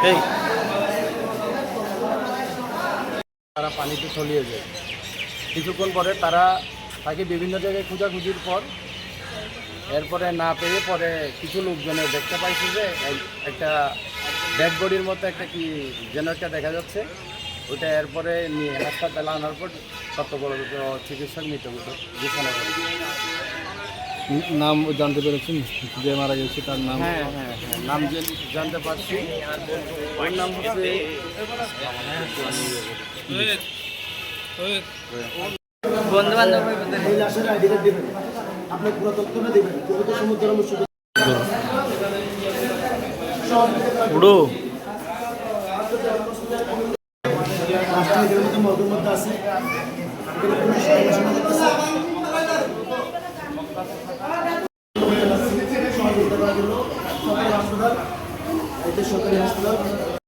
এই তারা পানিতে তলিয়ে যায়। কিছুক্ষণ পরে তাকে বিভিন্ন জায়গায় খোঁজাখুঁজির পর এরপরে না পেয়ে পরে কিছু লোকজনের দেখতে পাইছে যে একটা ডেড বডির মতো একটা কি যেন একটা দেখা যাচ্ছে। ওইটা এরপরে নিয়ে হাসপাতালে আনার পর কর্তব্যরত চিকিৎসক মৃত ঘোষণা করে। নাম জানতে পেরেছেন যে মারা গেছে তার নাম? হ্যাঁ হ্যাঁ হ্যাঁ, নাম জানতে পারছি। ওর নাম হচ্ছে বন্ধু বান্ধব এই লাশের আইডিটা দেবেন, আপনার পুরো তথ্যটা দেবেন, পুরো সমুদ্র উড়ো মধ্যে মধ্যে আছে সরকারি হাসপাতাল।